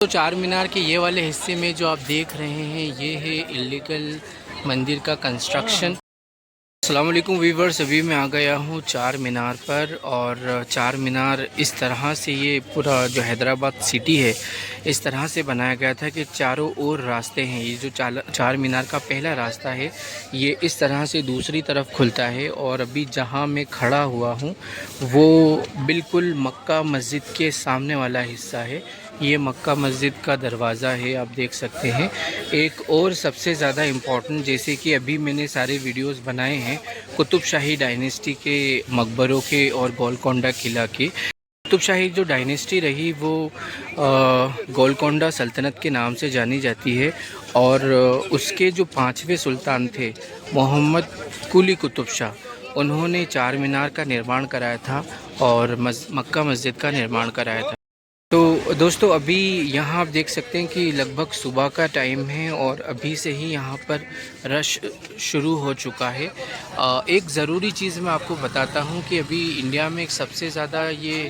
तो चार मीनार के ये वाले हिस्से में जो आप देख रहे हैं ये है इलीगल मंदिर का कंस्ट्रक्शन। अस्सलाम वालेकुम वीवर्स, अभी मैं आ गया हूँ चार मीनार पर। और चार मीनार इस तरह से, ये पूरा जो हैदराबाद सिटी है इस तरह से बनाया गया था कि चारों ओर रास्ते हैं। ये जो चार मीनार का पहला रास्ता है ये इस तरह से दूसरी तरफ खुलता है। और अभी जहाँ मैं खड़ा हुआ हूँ वो बिल्कुल मक्का मस्जिद के सामने वाला हिस्सा है। ये मक्का मस्जिद का दरवाज़ा है, आप देख सकते हैं। एक और सबसे ज़्यादा इम्पॉर्टेंट, जैसे कि अभी मैंने सारे वीडियोस बनाए हैं कुतुब शाही डायनेस्टी के मकबरों के और गोलकोंडा किला के। कुतुब शाही जो डायनेस्टी रही वो गोलकोंडा सल्तनत के नाम से जानी जाती है। और उसके जो पाँचवें सुल्तान थे मोहम्मद कुली कुतुब शाह, उन्होंने चार मीनार का निर्माण कराया था और मक्का मस्जिद का निर्माण कराया था। तो दोस्तों अभी यहाँ आप देख सकते हैं कि लगभग सुबह का टाइम है और अभी से ही यहाँ पर रश शुरू हो चुका है। एक ज़रूरी चीज़ मैं आपको बताता हूँ कि अभी इंडिया में एक सबसे ज़्यादा ये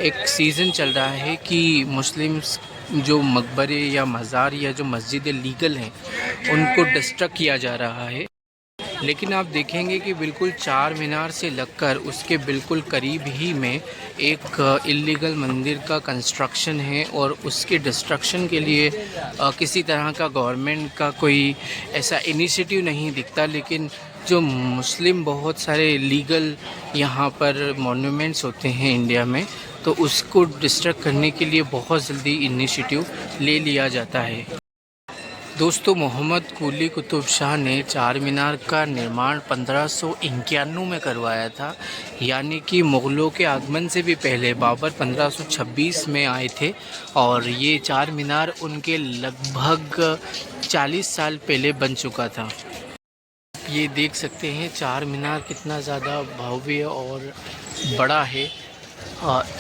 एक सीज़न चल रहा है कि मुस्लिम्स जो मकबरे या मज़ार या जो मस्जिदें लीगल हैं उनको डिस्ट्रक्ट किया जा रहा है। लेकिन आप देखेंगे कि बिल्कुल चार मीनार से लगकर उसके बिल्कुल करीब ही में एक इलीगल मंदिर का कंस्ट्रक्शन है। और उसके डिस्ट्रक्शन के लिए किसी तरह का गवर्नमेंट का कोई ऐसा इनिशिएटिव नहीं दिखता। लेकिन जो मुस्लिम बहुत सारे लीगल यहाँ पर मॉन्यूमेंट्स होते हैं इंडिया में, तो उसको डिस्ट्रक्ट करने के लिए बहुत जल्दी इनिशिएटिव ले लिया जाता है। दोस्तों मोहम्मद कुली कुतुब शाह ने चार मीनार का निर्माण 1591 में करवाया था, यानी कि मुग़लों के आगमन से भी पहले। बाबर 1526 में आए थे और ये चार मीनार उनके लगभग 40 साल पहले बन चुका था। ये देख सकते हैं चार मीनार कितना ज़्यादा भव्य और बड़ा है।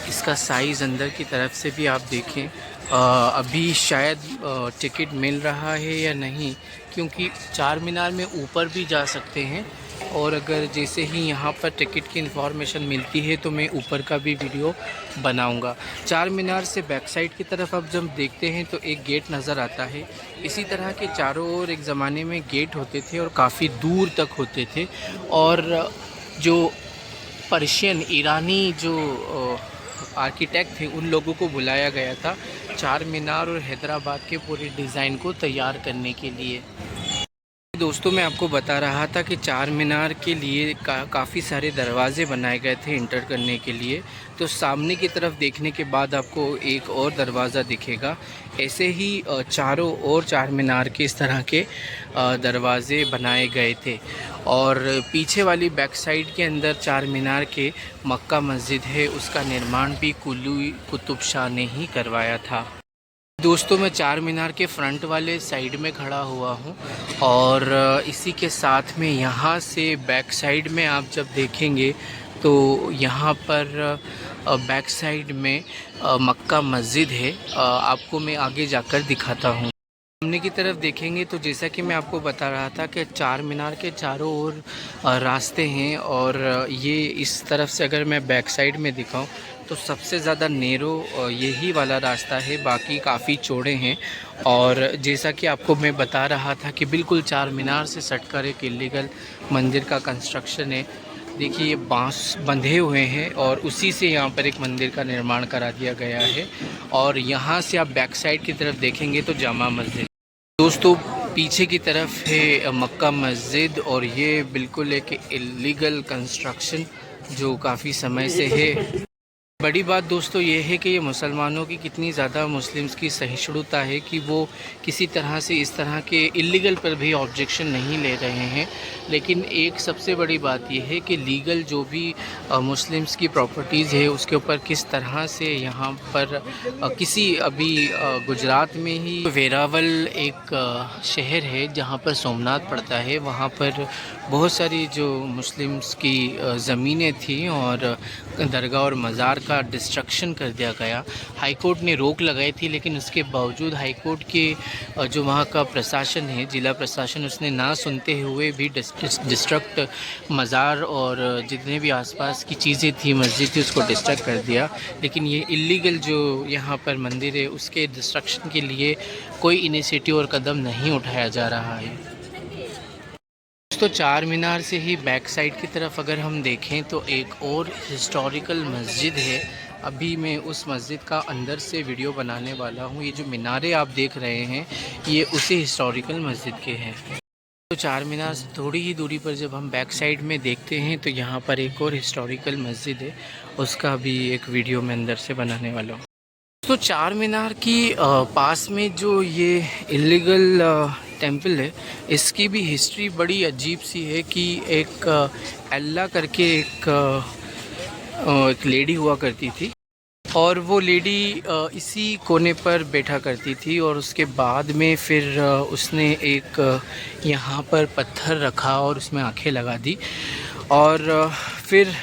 इसका साइज़ अंदर की तरफ से भी आप देखें। अभी शायद टिकट मिल रहा है या नहीं, क्योंकि चार मीनार में ऊपर भी जा सकते हैं। और अगर जैसे ही यहाँ पर टिकट की इन्फॉर्मेशन मिलती है तो मैं ऊपर का भी वीडियो बनाऊँगा। चार मीनार से बैक साइड की तरफ अब जब देखते हैं तो एक गेट नज़र आता है। इसी तरह के चारों ओर एक ज़माने में गेट होते थे और काफ़ी दूर तक होते थे। और जो पर्शियन ईरानी जो आर्किटेक्ट थे उन लोगों को बुलाया गया था चार मीनार और हैदराबाद के पूरे डिज़ाइन को तैयार करने के लिए। दोस्तों मैं आपको बता रहा था कि चार मीनार के लिए काफ़ी सारे दरवाज़े बनाए गए थे इंटर करने के लिए। तो सामने की तरफ देखने के बाद आपको एक और दरवाज़ा दिखेगा। ऐसे ही चारों ओर चार मीनार के इस तरह के दरवाज़े बनाए गए थे। और पीछे वाली बैक साइड के अंदर चार मीनार के मक्का मस्जिद है, उसका निर्माण भी कुली कुतुब शाह ने ही करवाया था। दोस्तों मैं चार मीनार के फ्रंट वाले साइड में खड़ा हुआ हूँ और इसी के साथ में यहाँ से बैक साइड में आप जब देखेंगे तो यहाँ पर बैक साइड में मक्का मस्जिद है। आपको मैं आगे जाकर दिखाता हूँ। सामने की तरफ देखेंगे तो जैसा कि मैं आपको बता रहा था कि चार मीनार के चारों ओर रास्ते हैं। और ये इस तरफ से अगर मैं बैक साइड में दिखाऊं तो सबसे ज़्यादा नेरो यही वाला रास्ता है, बाकी काफ़ी चौड़े हैं। और जैसा कि आपको मैं बता रहा था कि बिल्कुल चार मीनार से सटकर एक इलीगल मंदिर का कंस्ट्रक्शन है। देखिए ये बांस बंधे हुए हैं और उसी से यहाँ पर एक मंदिर का निर्माण करा दिया गया है। और यहाँ से आप बैक साइड की तरफ देखेंगे तो जामा मस्जिद। दोस्तों पीछे की तरफ है मक्का मस्जिद और ये बिल्कुल एक इलीगल कंस्ट्रक्शन जो काफ़ी समय से है। बड़ी बात दोस्तों ये है कि ये मुसलमानों की कितनी ज़्यादा मुस्लिम्स की सहिष्णुता है कि वो किसी तरह से इस तरह के इलीगल पर भी ऑब्जेक्शन नहीं ले रहे हैं। लेकिन एक सबसे बड़ी बात यह है कि लीगल जो भी मुस्लिम्स की प्रॉपर्टीज़ है उसके ऊपर किस तरह से यहाँ पर किसी अभी गुजरात में ही वेरावल एक शहर है जहाँ पर सोमनाथ पड़ता है, वहाँ पर बहुत सारी जो मुस्लिम्स की ज़मीनें थी और दरगाह और मज़ार का डिस्ट्रक्शन कर दिया गया। हाई कोर्ट ने रोक लगाई थी, लेकिन उसके बावजूद हाई कोर्ट के जो वहाँ का प्रशासन है, ज़िला प्रशासन, उसने ना सुनते हुए भी डिस्ट्रक्ट मज़ार और जितने भी आसपास की चीज़ें थी, मस्जिद थी, उसको डिस्ट्रक्ट कर दिया। लेकिन ये इलीगल जो यहाँ पर मंदिर है उसके डिस्ट्रक्शन के लिए कोई इनिशिएटिव और कदम नहीं उठाया जा रहा है। तो चार मीनार से ही बैक साइड की तरफ अगर हम देखें तो एक और हिस्टोरिकल मस्जिद है। अभी मैं उस मस्जिद का अंदर से वीडियो बनाने वाला हूँ। ये जो मीनारे आप देख रहे हैं ये उसी हिस्टोरिकल मस्जिद के हैं। तो चार मीनार से थोड़ी ही दूरी पर जब हम बैक साइड में देखते हैं तो यहाँ पर एक और हिस्टोरिकल मस्जिद है, उसका भी एक वीडियो मैं अंदर से बनाने वाला हूँ। तो चार मीनार की पास में जो ये इलीगल टेंपल है, इसकी भी हिस्ट्री बड़ी अजीब सी है कि एक अल्लाह करके एक लेडी हुआ करती थी और वो लेडी इसी कोने पर बैठा करती थी और उसके बाद में फिर उसने एक यहाँ पर पत्थर रखा और उसमें आंखें लगा दी और फिर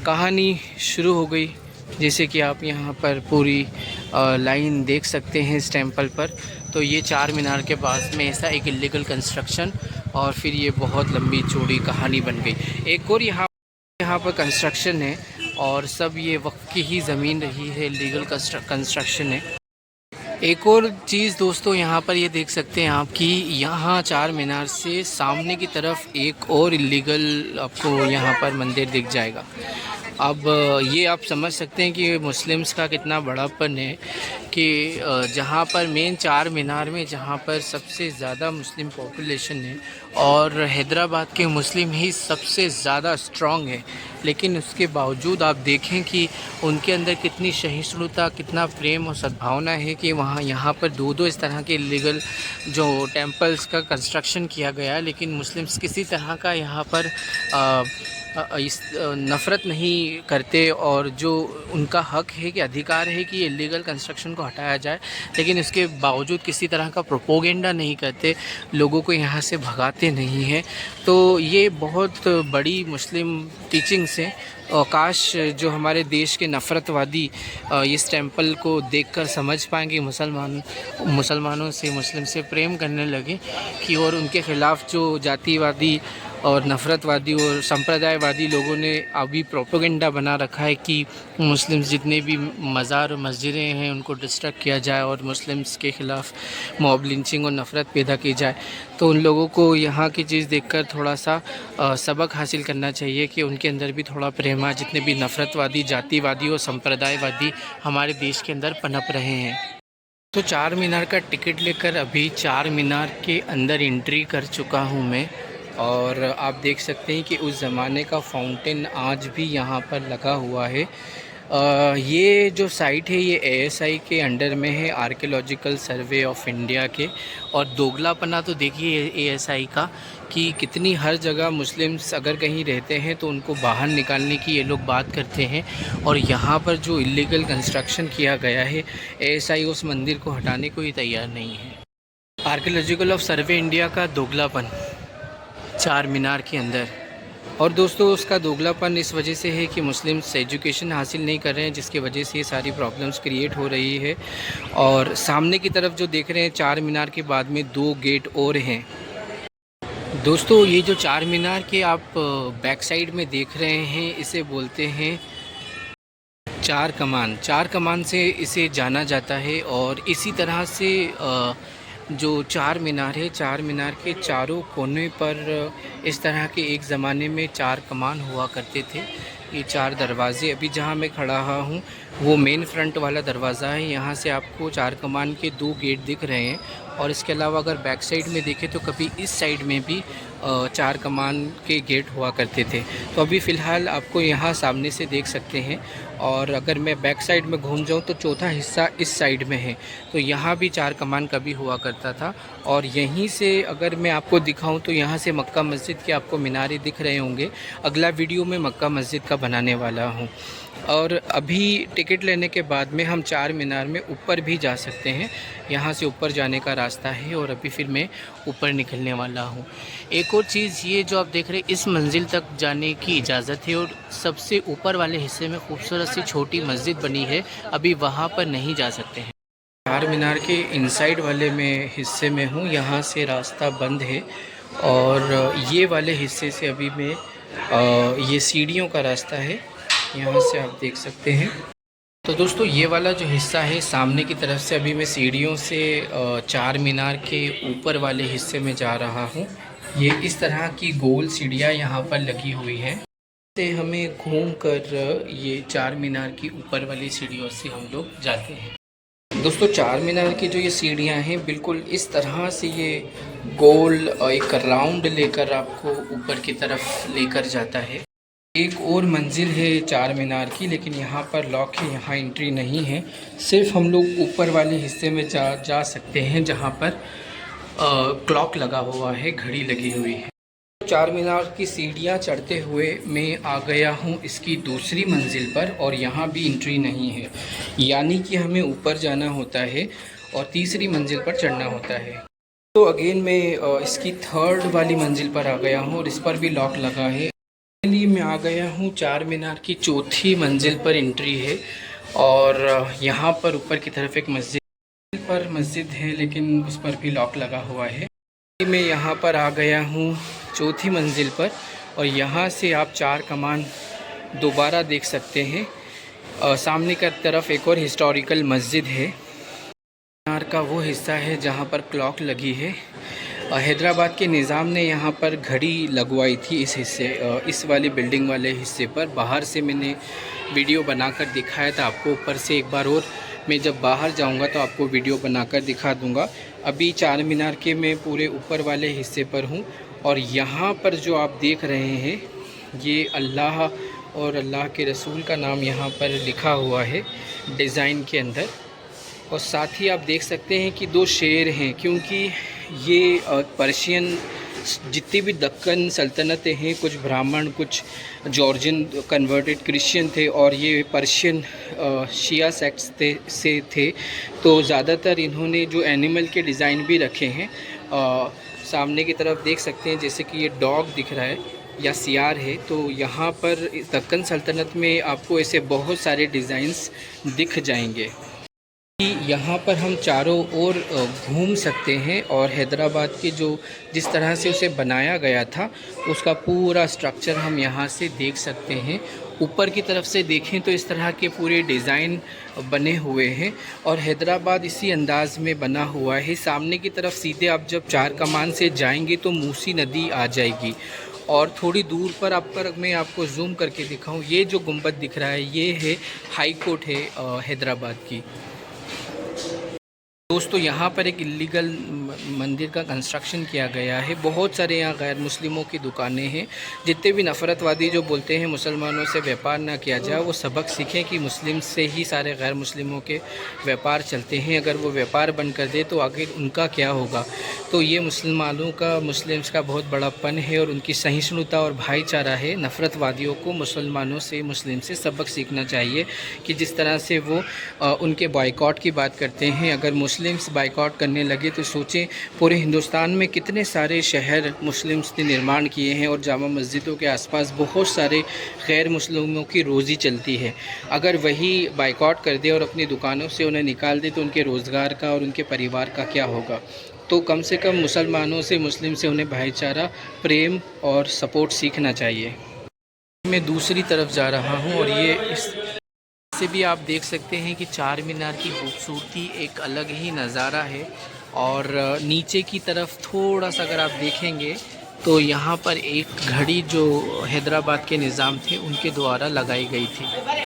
कहानी शुरू हो गई। जैसे कि आप यहाँ पर पूरी लाइन देख सकते हैं इस टेंपल पर। तो ये चार मीनार के पास में ऐसा एक इलीगल कंस्ट्रक्शन और फिर ये बहुत लंबी चौड़ी कहानी बन गई। एक और यहाँ पर कंस्ट्रक्शन है और सब ये वक्फ की ही ज़मीन रही है, इलीगल कंस्ट्रक्शन है। एक और चीज़ दोस्तों यहाँ पर ये देख सकते हैं आप कि यहाँ चार मीनार से सामने की तरफ एक और इलीगल आपको यहाँ पर मंदिर दिख जाएगा। अब ये आप समझ सकते हैं कि मुस्लिम्स का कितना बड़ापन है कि जहाँ पर मेन चार मीनार में जहाँ पर सबसे ज़्यादा मुस्लिम पॉपुलेशन है और हैदराबाद के मुस्लिम ही सबसे ज़्यादा स्ट्रॉन्ग है, लेकिन उसके बावजूद आप देखें कि उनके अंदर कितनी सहिष्णुता, कितना प्रेम और सद्भावना है कि वहाँ यहाँ पर दो इस तरह के इलीगल जो टेम्पल्स का कंस्ट्रक्शन किया गया, लेकिन मुस्लिम्स किसी तरह का यहाँ पर इस नफ़रत नहीं करते और जो उनका हक है कि अधिकार है कि इलीगल कंस्ट्रक्शन को हटाया जाए, लेकिन इसके बावजूद किसी तरह का प्रोपोगेंडा नहीं करते, लोगों को यहाँ से भगाते नहीं हैं। तो ये बहुत बड़ी मुस्लिम टीचिंग्स हैं और काश जो हमारे देश के नफ़रतवादी इस टेंपल को देखकर समझ पाएंगे, मुसलमानों से, मुस्लिम से प्रेम करने लगे कि और उनके ख़िलाफ़ जो जातिवादी और नफ़रतवादी और संप्रदायवादी लोगों ने अभी प्रोपेगेंडा बना रखा है कि मुस्लिम्स जितने भी मज़ार और मस्जिदें हैं उनको डिस्ट्रक्ट किया जाए और मुस्लिम्स के ख़िलाफ़ मॉब लिंचिंग और नफ़रत पैदा की जाए। तो उन लोगों को यहाँ की चीज़ देखकर थोड़ा सा सबक हासिल करना चाहिए कि उनके अंदर भी थोड़ा प्रेम है। जितने भी नफ़रतवादी, जातिवादी और संप्रदायवादी हमारे देश के अंदर पनप रहे हैं। तो चार मीनार का टिकट लेकर अभी चार मीनार के अंदर एंट्री कर चुका हूँ मैं और आप देख सकते हैं कि उस ज़माने का फाउंटेन आज भी यहाँ पर लगा हुआ है। ये जो साइट है ये ASI के अंडर में है, आर्कियोलॉजिकल सर्वे ऑफ इंडिया के। और दोगलापना तो देखिए ASI का कि कितनी हर जगह मुस्लिम्स अगर कहीं रहते हैं तो उनको बाहर निकालने की ये लोग बात करते हैं और यहाँ पर जो इलीगल कंस्ट्रक्शन किया गया है ASI उस मंदिर को हटाने को ही तैयार नहीं है। आर्कियोलॉजिकल ऑफ सर्वे इंडिया का दोगलापन चार मीनार के अंदर। और दोस्तों उसका दोगलापन इस वजह से है कि मुस्लिम्स एजुकेशन हासिल नहीं कर रहे हैं, जिसकी वजह से ये सारी प्रॉब्लम्स क्रिएट हो रही है। और सामने की तरफ जो देख रहे हैं चार मीनार के बाद में दो गेट और हैं। दोस्तों ये जो चार मीनार के आप बैक साइड में देख रहे हैं इसे बोलते हैं चार कमान। चार कमान से इसे जाना जाता है और इसी तरह से जो चार मीनार है, चार मीनार के चारों कोने पर इस तरह के एक ज़माने में चार कमान हुआ करते थे। ये चार दरवाज़े अभी जहाँ मैं खड़ा हूँ वो मेन फ्रंट वाला दरवाज़ा है। यहाँ से आपको चार कमान के दो गेट दिख रहे हैं और इसके अलावा अगर बैक साइड में देखें तो कभी इस साइड में भी चार कमान के गेट हुआ करते थे। तो अभी फ़िलहाल आपको यहाँ सामने से देख सकते हैं और अगर मैं बैक साइड में घूम जाऊँ तो चौथा हिस्सा इस साइड में है। तो यहाँ भी चार कमान कभी हुआ करता था। और यहीं से अगर मैं आपको दिखाऊं तो यहाँ से मक्का मस्जिद के आपको मीनारे दिख रहे होंगे। अगला वीडियो में मक्का मस्जिद का बनाने वाला हूँ। और अभी टिकट लेने के बाद में हम चार मीनार में ऊपर भी जा सकते हैं। यहाँ से ऊपर जाने का रास्ता है और अभी फिर मैं ऊपर निकलने वाला हूँ। एक और चीज़, ये जो आप देख रहे हैं इस मंजिल तक जाने की इजाज़त है और सबसे ऊपर वाले हिस्से में खूबसूरत सी छोटी मस्जिद बनी है, अभी वहाँ पर नहीं जा सकते हैं। चार मीनार के इनसाइड वाले में हिस्से में हूँ, यहाँ से रास्ता बंद है और ये वाले हिस्से से अभी मैं ये सीढ़ियों का रास्ता है, यहाँ से आप देख सकते हैं। तो दोस्तों ये वाला जो हिस्सा है सामने की तरफ से अभी मैं सीढ़ियों से चार मीनार के ऊपर वाले हिस्से में जा रहा हूँ। ये इस तरह की गोल सीढ़ियाँ यहाँ पर लगी हुई हैं, से हमें घूम कर ये चार मीनार की ऊपर वाली सीढ़ियों से हम लोग जाते हैं। दोस्तों चार मीनार की जो ये सीढ़ियाँ हैं बिल्कुल इस तरह से ये गोल एक राउंड लेकर आपको ऊपर की तरफ लेकर जाता है। एक और मंजिल है चार मीनार की, लेकिन यहाँ पर लॉक है, यहाँ एंट्री नहीं है। सिर्फ हम लोग ऊपर वाले हिस्से में जा सकते हैं जहाँ पर क्लॉक लगा हुआ है, घड़ी लगी हुई है। चार मीनार की सीढ़ियाँ चढ़ते हुए मैं आ गया हूँ इसकी दूसरी मंजिल पर और यहाँ भी एंट्री नहीं है, यानी कि हमें ऊपर जाना होता है और तीसरी मंजिल पर चढ़ना होता है। तो अगेन मैं इसकी थर्ड वाली मंजिल पर आ गया हूँ और इस पर भी लॉक लगा है। लिए मैं आ गया हूँ चार मीनार की चौथी मंजिल पर एंट्री है और यहाँ पर ऊपर की तरफ एक मस्जिद है, लेकिन उस पर भी लॉक लगा हुआ है। मैं यहाँ पर आ गया हूँ चौथी मंजिल पर और यहाँ से आप चार कमान दोबारा देख सकते हैं। सामने की तरफ एक और हिस्टोरिकल मस्जिद है, मीनार का वो हिस्सा है जहाँ पर क्लॉक लगी है। हैदराबाद के निज़ाम ने यहाँ पर घड़ी लगवाई थी इस वाली बिल्डिंग वाले हिस्से पर। बाहर से मैंने वीडियो बनाकर दिखाया था आपको, ऊपर से एक बार और मैं जब बाहर जाऊँगा तो आपको वीडियो बनाकर दिखा दूँगा। अभी चार मीनार के मैं पूरे ऊपर वाले हिस्से पर हूँ और यहाँ पर जो आप देख रहे हैं ये अल्लाह और अल्लाह के रसूल का नाम यहाँ पर लिखा हुआ है डिज़ाइन के अंदर। और साथ ही आप देख सकते हैं कि दो शेर हैं, क्योंकि ये पर्शियन जितनी भी दक्कन सल्तनतें हैं, कुछ ब्राह्मण कुछ जॉर्जियन कन्वर्टेड क्रिश्चियन थे और ये पर्शियन शिया सेक्ट्स से थे। तो ज़्यादातर इन्होंने जो एनिमल के डिज़ाइन भी रखे हैं, सामने की तरफ देख सकते हैं जैसे कि ये डॉग दिख रहा है या सियार है। तो यहाँ पर दक्कन सल्तनत में आपको ऐसे बहुत सारे डिज़ाइंस दिख जाएंगे। यहाँ पर हम चारों ओर घूम सकते हैं और हैदराबाद के जिस तरह से उसे बनाया गया था उसका पूरा स्ट्रक्चर हम यहाँ से देख सकते हैं। ऊपर की तरफ से देखें तो इस तरह के पूरे डिज़ाइन बने हुए हैं और हैदराबाद इसी अंदाज़ में बना हुआ है। सामने की तरफ सीधे आप जब चार कमान से जाएंगे तो मूसी नदी आ जाएगी और थोड़ी दूर पर मैं आपको जूम करके दिखाऊं, ये जो गुंबद दिख रहा है ये है हाई कोर्ट है हैदराबाद की। दोस्तों यहाँ पर एक इलीगल मंदिर का कंस्ट्रक्शन किया गया है। बहुत सारे यहाँ गैर मुस्लिमों की दुकानें हैं। जितने भी नफ़रतवादी जो बोलते हैं मुसलमानों से व्यापार ना किया जाए, वो सबक सीखें कि मुस्लिम से ही सारे गैर मुस्लिमों के व्यापार चलते हैं। अगर वो व्यापार बंद कर दे तो आगे उनका क्या होगा। तो ये मुस्लिम्स का बहुत बड़ापन है और उनकी सहिष्णुता और भाईचारा है। नफ़रतवादियों को मुसलमानों से मुस्लिम से सबक सीखना चाहिए कि जिस तरह से वो उनके बॉयकॉट की बात करते हैं। अगर मुस्लिम्स बाइकआउट करने लगे तो सोचें पूरे हिंदुस्तान में कितने सारे शहर मुस्लिम्स ने निर्माण किए हैं और जामा मस्जिदों के आसपास बहुत सारे गैर मुस्लिमों की रोज़ी चलती है। अगर वही बाइकआउट कर दे और अपनी दुकानों से उन्हें निकाल दे तो उनके रोज़गार का और उनके परिवार का क्या होगा। तो कम से कम मुसलमानों से मुस्लिम से उन्हें भाईचारा, प्रेम और सपोर्ट सीखना चाहिए। मैं दूसरी तरफ जा रहा हूँ और ये इस से भी आप देख सकते हैं कि चार मीनार की खूबसूरती एक अलग ही नज़ारा है। और नीचे की तरफ थोड़ा सा अगर आप देखेंगे तो यहाँ पर एक घड़ी जो हैदराबाद के निज़ाम थे उनके द्वारा लगाई गई थी।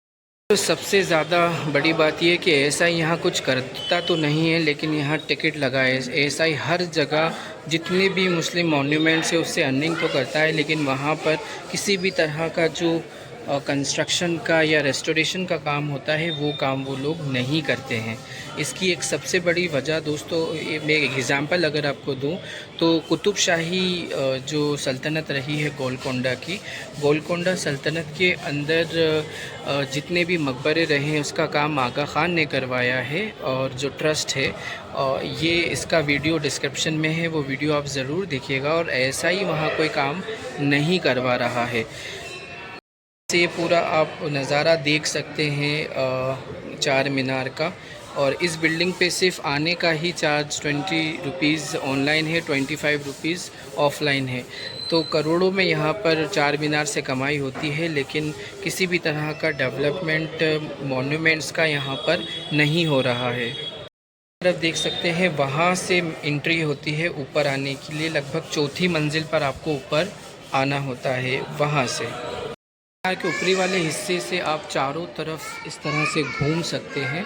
तो सबसे ज़्यादा बड़ी बात यह कि एएसआई यहाँ कुछ करता तो नहीं है, लेकिन यहाँ टिकट लगा है। एएसआई हर जगह जितने भी मुस्लिम मॉन्यूमेंट्स है उससे अर्निंग तो करता है, लेकिन वहाँ पर किसी भी तरह का जो कंस्ट्रक्शन का या रेस्टोरेशन का काम होता है वो काम वो लोग नहीं करते हैं। इसकी एक सबसे बड़ी वजह दोस्तों, मैं एक एग्ज़ाम्पल अगर आपको दूं तो कुतुब शाही जो सल्तनत रही है गोलकोंडा की, गोलकोंडा सल्तनत के अंदर जितने भी मकबरे रहे हैं उसका काम आगा ख़ान ने करवाया है। और जो ट्रस्ट है ये इसका वीडियो डिस्क्रिप्शन में है, वो वीडियो आप ज़रूर देखिएगा। और ऐसा ही वहाँ कोई काम नहीं करवा रहा है। से पूरा आप नज़ारा देख सकते हैं चार मीनार का। और इस बिल्डिंग पे सिर्फ आने का ही चार्ज 20 रुपीज़ ऑनलाइन है, 25 रुपीज़ ऑफ़लाइन है। तो करोड़ों में यहाँ पर चार मीनार से कमाई होती है, लेकिन किसी भी तरह का डेवलपमेंट मॉन्यूमेंट्स का यहाँ पर नहीं हो रहा है। तरफ देख सकते हैं वहाँ से एंट्री होती है ऊपर आने के लिए, लगभग चौथी मंजिल पर आपको ऊपर आना होता है वहाँ से। मीनार के ऊपरी वाले हिस्से से आप चारों तरफ इस तरह से घूम सकते हैं।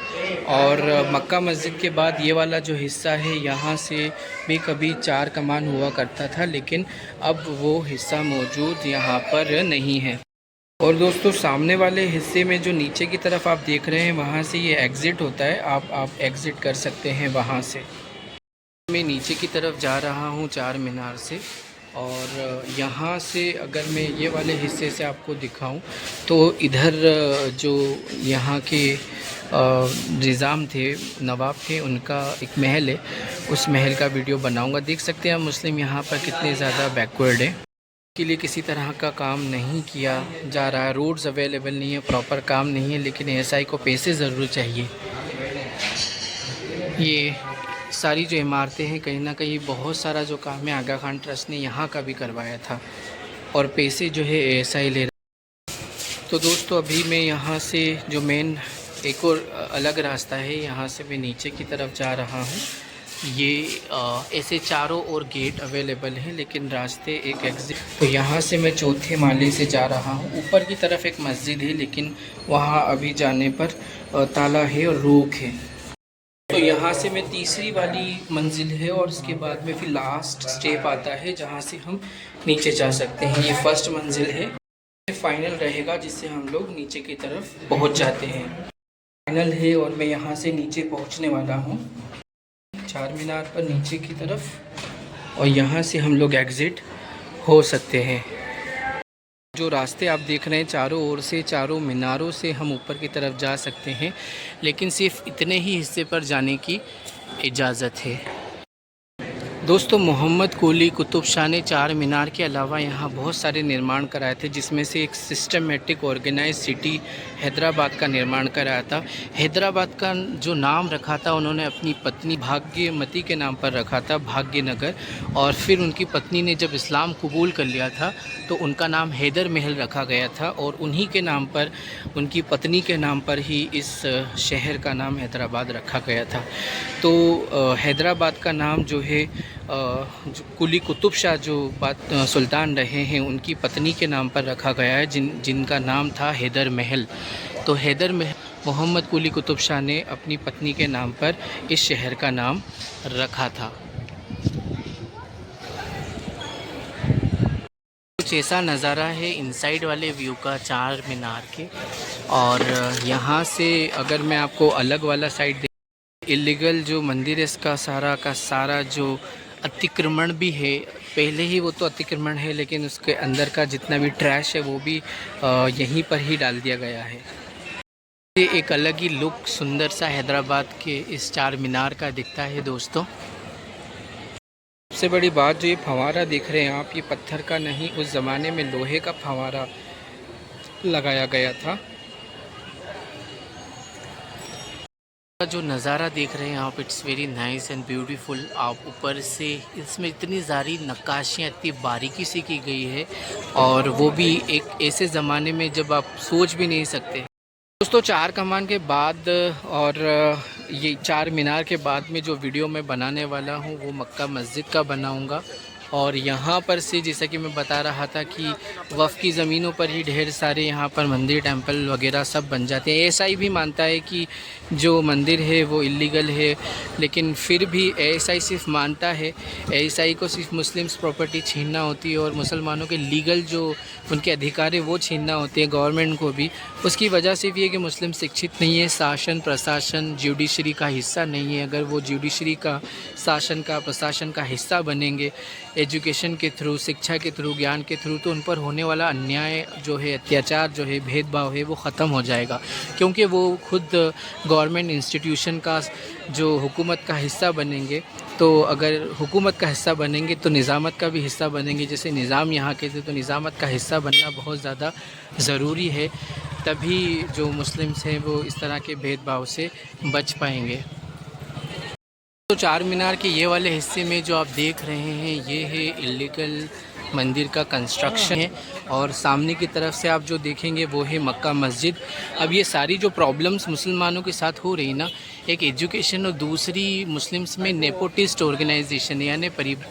और मक्का मस्जिद के बाद ये वाला जो हिस्सा है यहाँ से भी कभी चार कमान हुआ करता था, लेकिन अब वो हिस्सा मौजूद यहाँ पर नहीं है। और दोस्तों सामने वाले हिस्से में जो नीचे की तरफ आप देख रहे हैं वहाँ से ये एग्ज़िट होता है, आप एग्ज़िट कर सकते हैं वहाँ से। मैं नीचे की तरफ जा रहा हूँ चार मीनार से। और यहाँ से अगर मैं ये वाले हिस्से से आपको दिखाऊं तो इधर जो यहाँ के निज़ाम थे, नवाब थे, उनका एक महल है, उस महल का वीडियो बनाऊंगा। देख सकते हैं मुस्लिम यहाँ पर कितने ज़्यादा बैकवर्ड है। के लिए किसी तरह का काम नहीं किया जा रहा है, रोड्स अवेलेबल नहीं है, प्रॉपर काम नहीं है, लेकिन एएसआई को पैसे ज़रूर चाहिए। ये सारी जो इमारतें हैं कहीं ना कहीं बहुत सारा जो काम है आगा खान ट्रस्ट ने यहाँ का भी करवाया था, और पैसे जो है एएसआई ले रहा। तो दोस्तों अभी मैं यहाँ से जो मेन एक और अलग रास्ता है, यहाँ से मैं नीचे की तरफ जा रहा हूँ। ये ऐसे चारों ओर गेट अवेलेबल हैं, लेकिन रास्ते एक एग्जिट। तो यहाँ से मैं चौथे माले से जा रहा हूँ। ऊपर की तरफ एक मस्जिद है, लेकिन वहाँ अभी जाने पर ताला है और रोक है। तो यहाँ से मैं तीसरी वाली मंजिल है, और इसके बाद में फिर लास्ट स्टेप आता है जहाँ से हम नीचे जा सकते हैं। ये फर्स्ट मंजिल है, फाइनल रहेगा जिससे हम लोग नीचे की तरफ पहुँच जाते हैं। फाइनल है और मैं यहाँ से नीचे पहुँचने वाला हूँ चार मीनार पर नीचे की तरफ, और यहाँ से हम लोग एग्ज़िट हो सकते हैं। जो रास्ते आप देख रहे हैं चारों ओर से, चारों मीनारों से हम ऊपर की तरफ जा सकते हैं, लेकिन सिर्फ इतने ही हिस्से पर जाने की इजाज़त है। दोस्तों मोहम्मद कुली कुतुब शाह ने चार मीनार के अलावा यहाँ बहुत सारे निर्माण कराए थे, जिसमें से एक सिस्टमेटिक ऑर्गेनाइज सिटी हैदराबाद का निर्माण कराया था। हैदराबाद का जो नाम रखा था उन्होंने अपनी पत्नी भाग्यमती के नाम पर रखा था, भाग्यनगर। और फिर उनकी पत्नी ने जब इस्लाम कबूल कर लिया था तो उनका नाम हैदर महल रखा गया था, और उन्हीं के नाम पर, उनकी पत्नी के नाम पर ही इस शहर का नाम हैदराबाद रखा गया था। तो हैदराबाद का नाम जो है कुली कुतुब शाह जो सुल्तान रहे हैं उनकी पत्नी के नाम पर रखा गया है, जिनका नाम था हैदर महल। तो हैदर महल मोहम्मद कुली कुतुब शाह ने अपनी पत्नी के नाम पर इस शहर का नाम रखा था। कुछ ऐसा नज़ारा है इनसाइड वाले व्यू का चार मीनार के। और यहाँ से अगर मैं आपको अलग वाला साइड इलीगल जो मंदिर है इसका सारा का सारा जो अतिक्रमण भी है, पहले ही वो तो अतिक्रमण है, लेकिन उसके अंदर का जितना भी ट्रैश है वो भी यहीं पर ही डाल दिया गया है। ये एक अलग ही लुक सुंदर सा हैदराबाद के इस चार मीनार का दिखता है दोस्तों। सबसे बड़ी बात जो ये फव्वारा देख रहे हैं आप, ये पत्थर का नहीं, उस ज़माने में लोहे का फव्वारा लगाया गया था। जो नज़ारा देख रहे हैं आप, it's very nice and beautiful. आप ऊपर से इसमें इतनी सारी नक्काशियाँ इतनी बारीकी से की गई है, और वो भी एक ऐसे ज़माने में जब आप सोच भी नहीं सकते। दोस्तों चार कमान के बाद और ये चार मीनार के बाद में जो वीडियो मैं बनाने वाला हूँ वो मक्का मस्जिद का बनाऊँगा। और यहाँ पर से जैसा कि मैं बता रहा था कि वफ़ की ज़मीनों पर ही ढेर सारे यहाँ पर मंदिर टेंपल वगैरह सब बन जाते हैं। एएसआई भी मानता है कि जो मंदिर है वो इलीगल है, लेकिन फिर भी एएसआई सिर्फ मानता है, एएसआई को सिर्फ मुस्लिम्स प्रॉपर्टी छीनना होती है और मुसलमानों के लीगल जो उनके अधिकार है वो छीनना होते हैं गवर्नमेंट को भी। उसकी वजह सिर्फ ये कि मुस्लिम शिक्षित नहीं है, शासन प्रशासन जुडिशरी का हिस्सा नहीं है। अगर वो जुडिशरी का, शासन का, प्रशासन का हिस्सा बनेंगे एजुकेशन के थ्रू, शिक्षा के थ्रू, ज्ञान के थ्रू, तो उन पर होने वाला अन्याय जो है, अत्याचार जो है, भेदभाव है, वो ख़त्म हो जाएगा। क्योंकि वो खुद गवर्नमेंट इंस्टीट्यूशन का जो हुकूमत का हिस्सा बनेंगे, तो अगर हुकूमत का हिस्सा बनेंगे तो निज़ामत का भी हिस्सा बनेंगे। जैसे निज़ाम यहाँ के थे तो निज़ामत का हिस्सा बनना बहुत ज़्यादा ज़रूरी है, तभी जो मुस्लिम्स हैं वो इस तरह के भेदभाव से बच पाएंगे। तो चार मीनार के ये वाले हिस्से में जो आप देख रहे हैं ये है इलीगल मंदिर का कंस्ट्रक्शन है, और सामने की तरफ से आप जो देखेंगे वो है मक्का मस्जिद। अब ये सारी जो प्रॉब्लम्स मुसलमानों के साथ हो रही ना, एक एजुकेशन और दूसरी मुस्लिम्स में नेपोटिस्ट ऑर्गेनाइजेशन यानी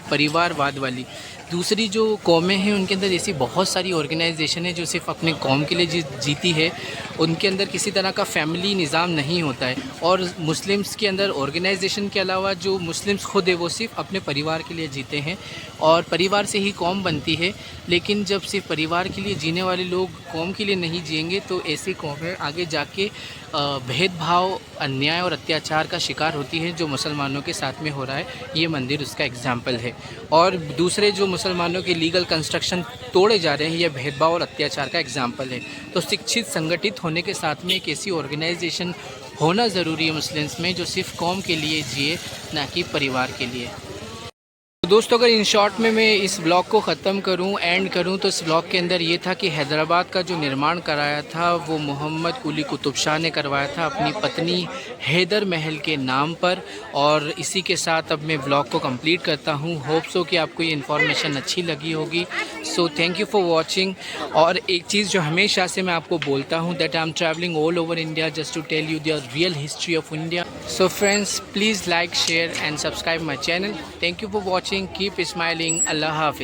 परिवारवाद वाली, दूसरी जो कौमें हैं उनके अंदर ऐसी बहुत सारी ऑर्गेनाइजेशन है जो सिर्फ अपने कौम के लिए जीती है। उनके अंदर किसी तरह का फैमिली निज़ाम नहीं होता है, और मुस्लिम्स के अंदर ऑर्गेनाइजेशन के अलावा जो मुस्लिम्स खुद है वो सिर्फ अपने परिवार के लिए जीते हैं, और परिवार से ही कौम बनती है। लेकिन जब सिर्फ परिवार के लिए जीने वाले लोग कौम के लिए नहीं जिएंगे तो ऐसी कौमें आगे जाके भेदभाव, अन्याय और अत्याचार का शिकार होती है, जो मुसलमानों के साथ में हो रहा है। ये मंदिर उसका एग्जाम्पल है। और दूसरे जो मुसलमानों के लीगल कंस्ट्रक्शन तोड़े जा रहे हैं, ये भेदभाव और अत्याचार का एग्जाम्पल है। तो शिक्षित, संगठित होने के साथ में एक ऐसी ऑर्गेनाइजेशन होना ज़रूरी है मुस्लिम्स में जो सिर्फ कौम के लिए जिए, ना कि परिवार के लिए। तो दोस्तों, अगर इन शॉर्ट में मैं इस ब्लॉग को ख़त्म करूं, एंड करूं, तो इस ब्लॉग के अंदर ये था कि हैदराबाद का जो निर्माण कराया था वो मोहम्मद कुली कुतुब शाह ने करवाया था अपनी पत्नी हैदर महल के नाम पर। और इसी के साथ अब मैं ब्लॉग को कंप्लीट करता हूं। होप सो कि आपको ये इन्फॉर्मेशन अच्छी लगी होगी। So thank you for watching. और एक चीज़ जो हमेशा से मैं आपको बोलता हूँ, that I am travelling all over India just to tell you the real history of India. So friends, please like, share and subscribe my channel. Thank you for watching. Keep smiling. Allah Hafiz.